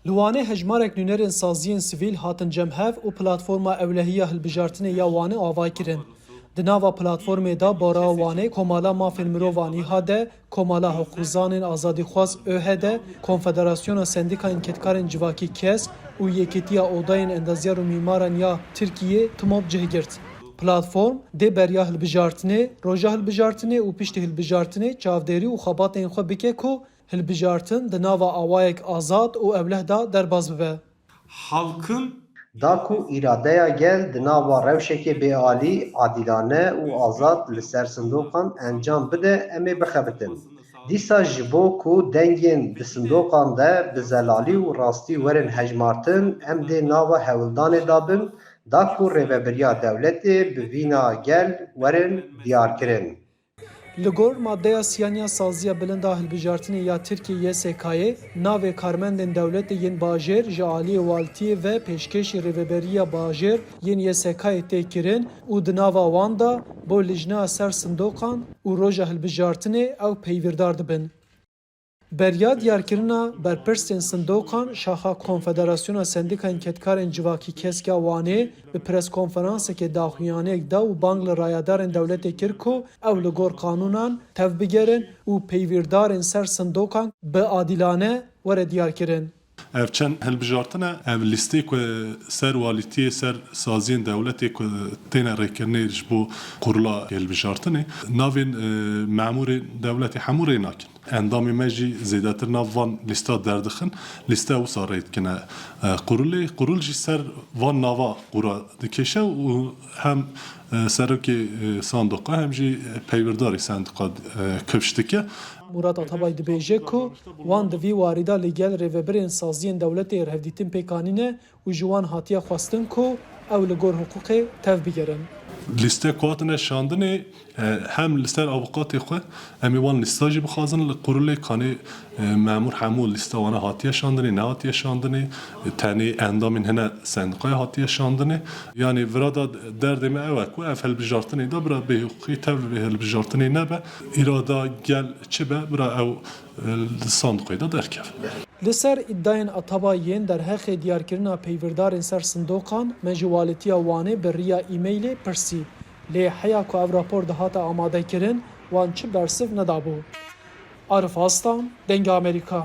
Li hejmarek nûnerên saziyên sivîl hatin cemhev û platforma ewlehiya hilbijartinê ya Wanê avay kirin. Di nava platformê da bara Wanê Komala Mafên Mirovan İHA de, Komala Hiqûzanên Azadîxwaz ÖHE de, Konfederasyona Sendîkayên Ketkarên Civakî KES û Yekîtiya Odayên Endezyar û Mîmaran ya Tirkiyê timob cihgirt. Platform dê beriya hilbijartinê, roja hilbijartinê û piştî hilbijartinê çavdêrî û xebatên xwe bike ku hilbijartin di nava awayek azad û ewleh da derbas bibe. Halkın Da ku îradeya gel di nava rewşekê bêalî, adîlane û azad li ser sindoqan encam bide em ê bixebitin. Dîsa ji bo ku dengên di sindoqan de bi zelalî û rastî werin hejmartin, em dê nava hewildanê dabin, da ku rêveberiya dewletê bi vîna gel werin diyarkirin. Li gor maddeya siyaniya saziya bilind a hilbijartinê ya Tirkiye YSK'yê navê karmendên dewletê yên bajêr ji aliyê waltiyê ve pêşkêşî rêveberiya bajêr yên YSK'yê tê kirin û di nava wan da bo lijneya ser sindoqan û roja hilbijartinê ew peyvîrdar dibin. Beriya diyarkirina berpirsên sindoqan şaxa Konfederasyona Sendîkayên Ketkarên Civakî KESKya Wanê bi preskonferansekê daxuyaniyek da û bang li rayadarên dewletê kir ku ew li gor qanûnan tev bigerin û peyvîrdarên ser sindoqan bi adîlane were diyarkirin. Ev çend hilbijartine ev listê ku ser walîtiyê ser saziyên dewletê ku têne rêkirinê ji bo qurula hilbijartinê navên memûrên dewletê hemû rê nakin. Endamê me jî zêdetir nav van lîsta derdixin, lîsta wisa rê dikine qurulê, qurul jî ser van nava qura dikeşe û hem serokê sandoqa hem jî peyvîrdarê sandoqa kevş dike. Murat Atabay dibêje ku wan di vî warîda li gel rêveberên saziyên dewletê revdîtin pêkanîne û ji wan hatiye xwestin ku ew li gor hiqûqê tev bigerin. Liste kuatine şandinê hem li ser avukatê xwe em ê wan lîsta jî bixwazin li qurulê kanê memûr hemû lîsta wana hatiye şandinê, ne hatiye şandinê, tenê endamên hene sendikaya hatiye şandinê. Yani vira da derdê me ew e ku ev hilbijartinê da bira bêhûqî tev vê hilbijartinê nebe, îrada gel çi be bira ew li sandikayê da derkeve. Li ser îddiayên Atabayên derhexê diyarkirina peyvîrdarên ser sindoqan me ji walîtiya Wanê bi riya îmeylê pirsî. Lê heya ku ev rapor dihata amadekirin wan çi bersiv nedabû. Arif Aslan, Dengê Amerîka.